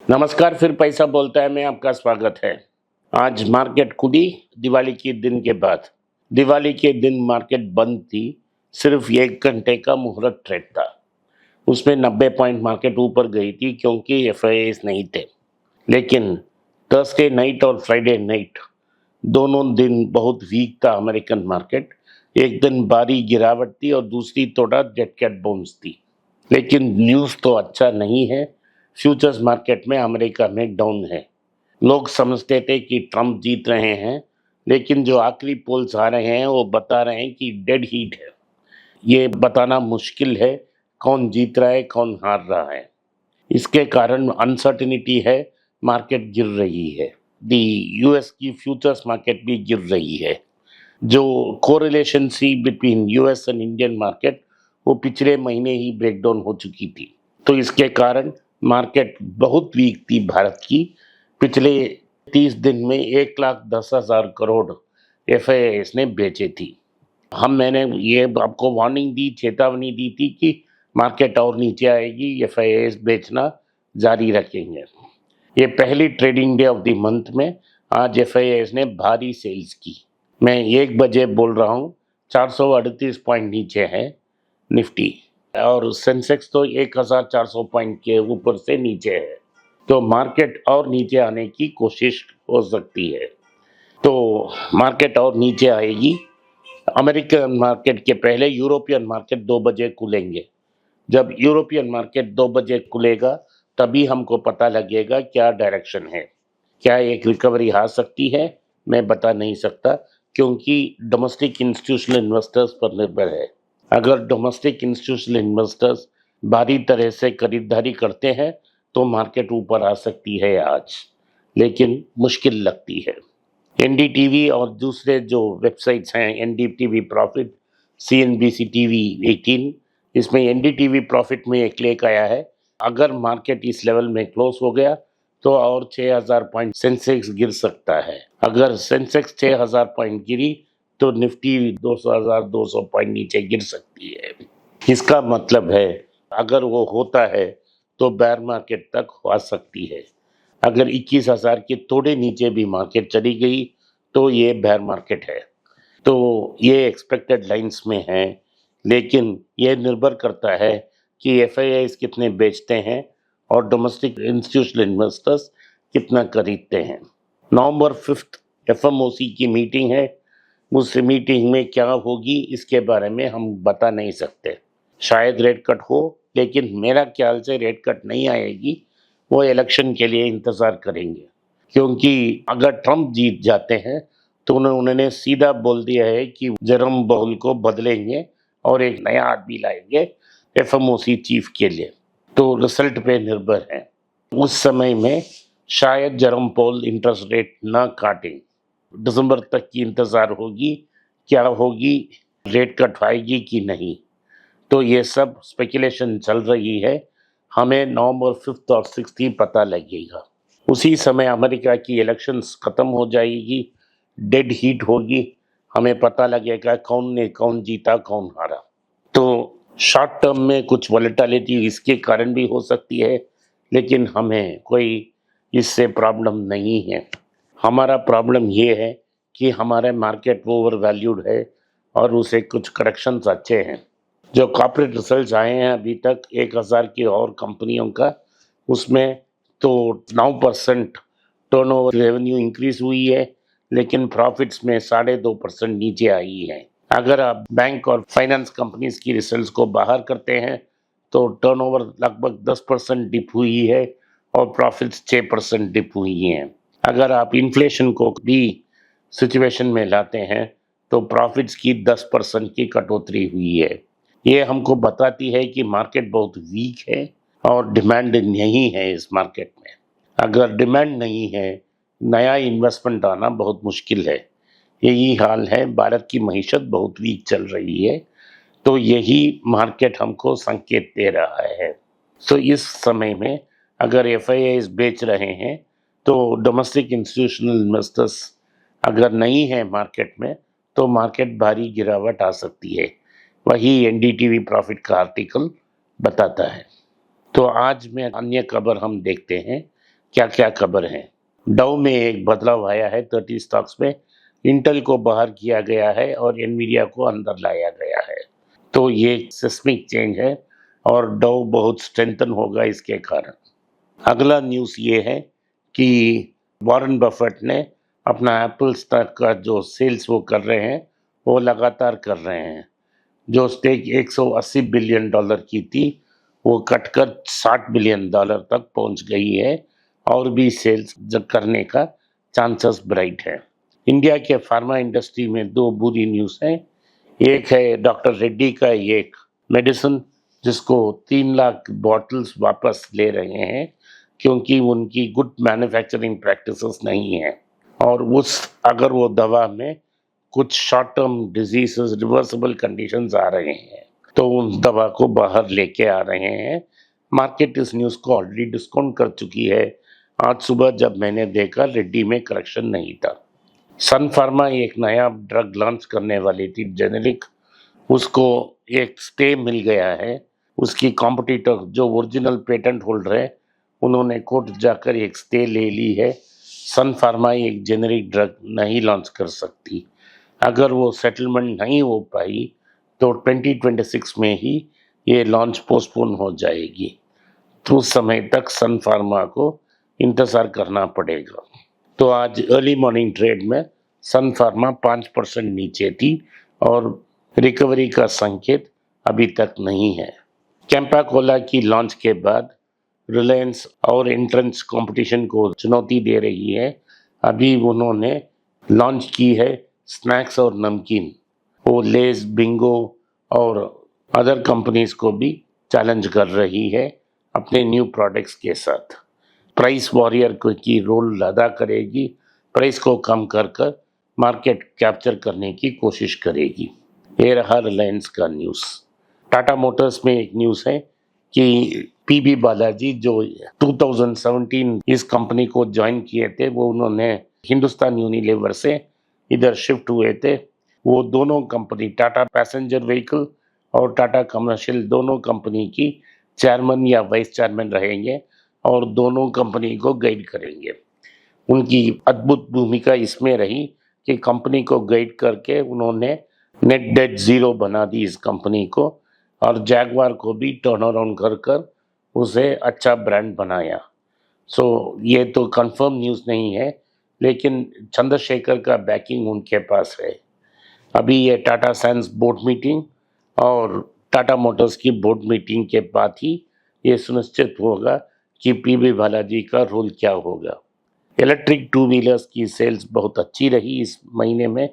नमस्कार, फिर पैसा बोलता है में आपका स्वागत है। आज मार्केट खुली दिवाली के दिन के बाद। दिवाली के दिन मार्केट बंद थी। सिर्फ 1 घंटे का मुहूर्त ट्रेड था। उसमें 90 पॉइंट मार्केट ऊपर गई थी क्योंकि एफआईआईस नहीं थे। लेकिन थर्सडे नाइट और फ्राइडे नाइट दोनों दिन बहुत वीक था अमेरिकन मार्केट। एक दिन भारी गिरावट थी और दूसरी थोड़ा डेड कैट बाउंस थी। लेकिन न्यूज़ तो अच्छा नहीं है। फ्यूचर्स मार्केट में अमेरिका में डाउन है। लोग समझते थे कि ट्रम्प जीत रहे हैं, लेकिन जो आखिरी पोल्स आ रहे हैं वो बता रहे हैं कि डेड हीट है। ये बताना मुश्किल है कौन जीत रहा है कौन हार रहा है। इसके कारण अनसर्टिनिटी है, मार्केट गिर रही है। दी यूएस की फ्यूचर्स मार्केट भी गिर रही है। जो कोरिलेशन सी between US and Indian market वो पिछले महीने ही ब्रेकडाउन हो चुकी थी। तो इसके कारण मार्केट बहुत वीक थी भारत की। पिछले 30 दिन में 1,10,000 करोड़ एफआईआईस ने बेचे थी। मैंने ये आपको वार्निंग दी, चेतावनी दी थी कि मार्केट और नीचे आएगी, एफआईआईस बेचना जारी रखेंगे। ये पहली trading day of the month में आज एफआईआईस ने भारी सेल्स की। मैं 1 बजे बोल रहा हूँ, 438 पॉइंट नीचे है निफ्टी, और सेंसेक्स तो 1,400 पॉइंट के ऊपर से नीचे है। तो मार्केट और नीचे आने की कोशिश हो सकती है। तो मार्केट और नीचे आएगी। अमेरिकन मार्केट के पहले यूरोपियन मार्केट 2 बजे खुलेंगे। जब यूरोपियन मार्केट 2 बजे खुलेगा तभी हमको पता लगेगा क्या डायरेक्शन है। क्या एक रिकवरी आ सकती है, मैं बता नहीं सकता, क्योंकि डोमेस्टिक इंस्टीट्यूशनल इन्वेस्टर्स पर निर्भर है। अगर डोमेस्टिक इंस्टीट्यूशनल इन्वेस्टर्स भारी तरह से खरीदारी करते हैं तो मार्केट ऊपर आ सकती है आज, लेकिन मुश्किल लगती है। एनडीटीवी और दूसरे जो वेबसाइट्स हैं, एनडीटीवी प्रॉफिट, सीएनबीसी टीवी 18, इसमें एनडीटीवी प्रॉफिट में एक लेख आया है। अगर मार्केट इस लेवल में क्लोज हो गया तो और 6,000 पॉइंट सेंसेक्स गिर सकता है। अगर सेंसेक्स 6,000 पॉइंट गिरी तो निफ्टी 2,200 पॉइंट नीचे गिर सकती है। इसका मतलब है अगर वो होता है तो बेयर मार्केट तक आ सकती है। अगर 21,000 के थोड़े नीचे भी मार्केट चली गई तो ये बेयर मार्केट है। तो ये एक्सपेक्टेड लाइंस में है, लेकिन ये निर्भर करता है कि एफआईआईस कितने बेचते हैं और डोमेस्टिक इंस्टीट्यूशनल इन्वेस्टर्स कितना खरीदते हैं। नवंबर 5 एफएमओसी की मीटिंग है। उस मीटिंग में क्या होगी इसके बारे में हम बता नहीं सकते। शायद रेट कट हो, लेकिन मेरा ख्याल से रेट कट नहीं आएगी। वो इलेक्शन के लिए इंतज़ार करेंगे, क्योंकि अगर ट्रम्प जीत जाते हैं तो उन्होंने सीधा बोल दिया है कि जेरोम पाउल को बदलेंगे और एक नया आदमी लाएंगे एफएमओसी चीफ के लिए। तो रिजल्ट पे निर्भर है। उस समय में शायद जेरोम पाउल इंटरेस्ट रेट ना काटें। दिसंबर तक की इंतज़ार होगी, क्या होगी, रेट कट आएगी कि नहीं। तो ये सब स्पेकुलेशन चल रही है। हमें नवंबर 5 और 6 ही पता लगेगा। उसी समय अमेरिका की इलेक्शंस खत्म हो जाएगी, डेड हीट होगी, हमें पता लगेगा कौन जीता कौन हारा। तो शॉर्ट टर्म में कुछ वॉलेटिलिटी इसके कारण भी हो सकती है, लेकिन हमें कोई इससे प्रॉब्लम नहीं है। हमारा प्रॉब्लम ये है कि हमारे मार्केट ओवर वैल्यूड है और उसे कुछ करेक्शंस अच्छे हैं। जो कॉर्पोरेट रिजल्ट्स आए हैं अभी तक 1,000 की और कंपनियों का, उसमें तो 9% टर्नओवर रेवेन्यू इंक्रीज हुई है, लेकिन प्रॉफिट्स में 2.5% नीचे आई है। अगर आप बैंक और फाइनेंस कंपनीज की रिजल्ट्स को बाहर करते हैं तो टर्नओवर लगभग 10% डिप हुई है और प्रॉफिट्स 6% डिप हुई हैं। अगर आप इन्फ्लेशन को भी सिचुएशन में लाते हैं तो प्रॉफिट्स की 10% की कटौती हुई है। ये हमको बताती है कि मार्केट बहुत वीक है और डिमांड नहीं है इस मार्केट में। अगर डिमांड नहीं है, नया इन्वेस्टमेंट आना बहुत मुश्किल है। यही हाल है, भारत की मईशत बहुत वीक चल रही है। तो यही मार्केट हमको संकेत दे रहा है। तो इस समय में अगर एफआईआईस बेच रहे हैं तो डोमेस्टिक इंस्टीट्यूशनल इन्वेस्टर्स अगर नहीं है मार्केट में तो मार्केट भारी गिरावट आ सकती है। वही एनडीटीवी प्रॉफिट का आर्टिकल बताता है। तो आज में अन्य खबर हम देखते हैं। क्या क्या खबर है। डाउ में एक बदलाव आया है 30 स्टॉक्स में। इंटेल को बाहर किया गया है और एनवीडिया को अंदर लाया गया है। तो ये सिस्मिक चेंज है और डाउ बहुत स्ट्रेंथन होगा इसके कारण। अगला न्यूज़ ये है कि वॉरेन बफेट ने अपना एप्पल स्टॉक का जो सेल्स वो कर रहे हैं वो लगातार कर रहे हैं। जो स्टेक 180 बिलियन डॉलर की थी वो कटकर 60 बिलियन डॉलर तक पहुंच गई है और भी सेल्स करने का चांसेस ब्राइट है। इंडिया के फार्मा इंडस्ट्री में दो बुरी न्यूज़ हैं। एक है डॉक्टर रेड्डी का एक मेडिसिन जिसको 3 लाख बॉटल्स वापस ले रहे हैं क्योंकि उनकी गुड मैन्युफैक्चरिंग प्रैक्टिसेस नहीं है और उस अगर वो दवा में कुछ short term diseases reversible conditions आ रहे हैं तो उन दवा को बाहर लेके आ रहे हैं। मार्केट इस न्यूज़ को ऑलरेडी डिस्काउंट कर चुकी है। आज सुबह जब मैंने देखा रेड्डी में करेक्शन नहीं था। सन फार्मा एक नया ड्रग लॉन्च करने वाली थी जेनेरिक, उसको एक स्टे मिल गया है। उसकी कॉम्पिटिटर जो ओरिजिनल पेटेंट होल्डर है उन्होंने कोर्ट जाकर एक स्टे ले ली है। सन फार्मा एक जेनेरिक ड्रग नहीं लॉन्च कर सकती। अगर वो सेटलमेंट नहीं हो पाई तो 2026 में ही ये लॉन्च पोस्टपोन हो जाएगी। तो उस समय तक सन फार्मा को इंतज़ार करना पड़ेगा। तो आज अर्ली मॉर्निंग ट्रेड में सन फार्मा 5% नीचे थी और रिकवरी का संकेत अभी तक नहीं है। कैंपा कोला की लॉन्च के बाद रिलायंस और एंट्रेंस कंपटीशन को चुनौती दे रही है। अभी उन्होंने लॉन्च की है स्नैक्स और नमकीन। वो लेस, बिंगो और अदर कंपनीज को भी चैलेंज कर रही है अपने न्यू प्रोडक्ट्स के साथ। प्राइस वॉरियर की रोल अदा करेगी, प्राइस को कम कर कर मार्केट कैप्चर करने की कोशिश करेगी। ये रहा रिलायंस का न्यूज़। टाटा मोटर्स में एक न्यूज़ है कि पीबी बालाजी जो 2017 इस कंपनी को ज्वाइन किए थे वो उन्होंने हिंदुस्तान यूनिलीवर से इधर शिफ्ट हुए थे। वो दोनों कंपनी टाटा पैसेंजर व्हीकल और टाटा कमर्शियल दोनों कंपनी की चेयरमैन या वाइस चेयरमैन रहेंगे और दोनों कंपनी को गाइड करेंगे। उनकी अद्भुत भूमिका इसमें रही कि कंपनी को गाइड करके उन्होंने नेट डेट ज़ीरो बना दी इस कंपनी को और जैगवार को भी टर्न अराउंड कर कर उसे अच्छा ब्रांड बनाया। सो ये तो कंफर्म न्यूज़ नहीं है लेकिन चंद्रशेखर का बैकिंग उनके पास है। अभी ये टाटा सन्स बोर्ड मीटिंग और टाटा मोटर्स की बोर्ड मीटिंग के बाद ही ये सुनिश्चित होगा कि पीबी बालाजी का रोल क्या होगा। इलेक्ट्रिक टू व्हीलर्स की सेल्स बहुत अच्छी रही इस महीने में।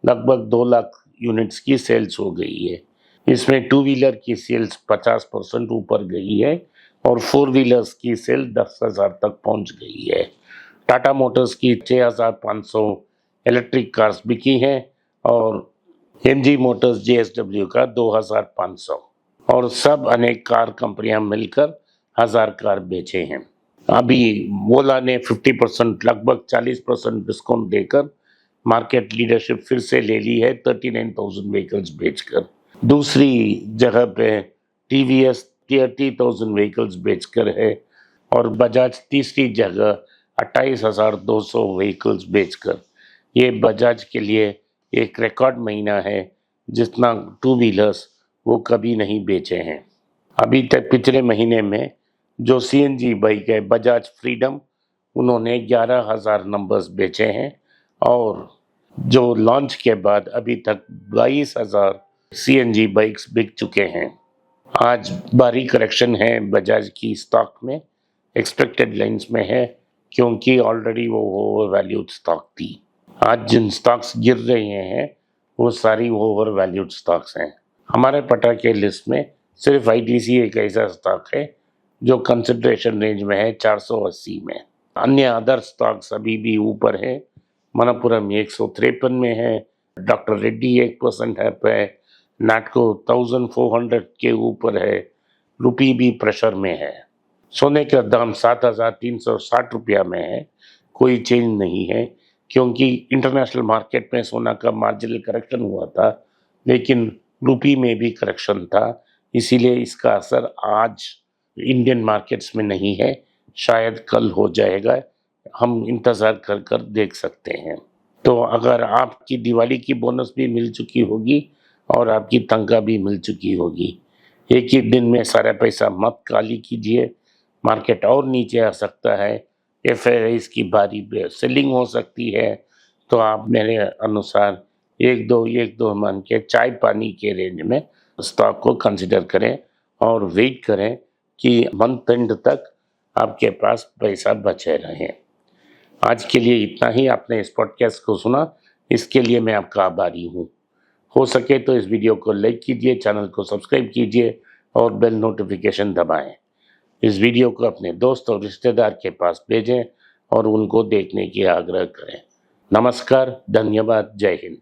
लगभग 2 लाख यूनिट्स की सेल्स हो गई है। इसमें टू व्हीलर की सेल्स 50% ऊपर गई है और फोर व्हीलर्स की सेल 10,000 तक पहुंच गई है। टाटा मोटर्स की 6,500 इलेक्ट्रिक कार्स बिकी हैं और एमजी मोटर्स जेएसडब्ल्यू का 2,500 और सब अनेक कार कंपनियां मिलकर 1,000 कार बेचे हैं। अभी ओला ने 50% लगभग 40% डिस्काउंट देकर मार्केट लीडरशिप फिर से ले ली है 39,000 व्हीकल्स बेचकर। दूसरी जगह पे टीवीएस 30,000 व्हीकल्स बेचकर है और बजाज तीसरी जगह 28,200 व्हीकल्स बेचकर। ये बजाज के लिए एक रिकॉर्ड महीना है जितना टू व्हीलर्स वो कभी नहीं बेचे हैं। अभी तक पिछले महीने में जो सीएनजी बाइक है बजाज फ्रीडम उन्होंने 11,000 नंबर्स बेचे हैं और जो लॉन्च के बाद अभी तक 22,000 सीएनजी बाइक्स बिक चुके हैं। आज भारी करेक्शन है बजाज की स्टॉक में, एक्सपेक्टेड लाइंस में है क्योंकि ऑलरेडी वो ओवर वैल्यूड स्टॉक थी। आज जिन स्टॉक्स गिर रहे हैं वो सारी ओवर वैल्यूड स्टॉक्स हैं। हमारे पटा के लिस्ट में सिर्फ आईटीसी एक ऐसा स्टॉक है जो कंसिडरेशन रेंज में है 480 में। अन्य अदर स्टॉक्स अभी भी ऊपर है। मनप्पुरम 153 में है, डॉक्टर रेड्डी 1% है पे, नाटको 1400 के ऊपर है, रुपी भी प्रेशर में है। सोने का दाम 7,360 रुपया में है, कोई चेंज नहीं है क्योंकि इंटरनेशनल मार्केट में सोना का मार्जिनल करेक्शन हुआ था लेकिन रुपी में भी करेक्शन था, इसीलिए इसका असर आज इंडियन मार्केट्स में नहीं है शायद कल हो जाएगा, हम इंतज़ार कर कर देख सकते हैं। तो अगर आपकी दिवाली की बोनस भी मिल चुकी होगी और आपकी तनख्वाह भी मिल चुकी होगी, एक ही दिन में सारा पैसा मत खाली कीजिए, मार्केट और नीचे आ सकता है या फिर इसकी भारी सेलिंग हो सकती है। तो आप मेरे अनुसार 1-2 मान के चाय पानी के रेंज में स्टॉक को कंसिडर करें और वेट करें कि मंथ एंड तक आपके पास पैसा बचे रहे। आज के लिए इतना ही। आपने इस पॉडकास्ट को सुना, इसके लिए मैं आपका आभारी हूँ। हो सके तो इस वीडियो को लाइक कीजिए, चैनल को सब्सक्राइब कीजिए और बेल नोटिफिकेशन दबाएं। इस वीडियो को अपने दोस्त और रिश्तेदार के पास भेजें और उनको देखने की आग्रह करें। नमस्कार, धन्यवाद, जय हिंद।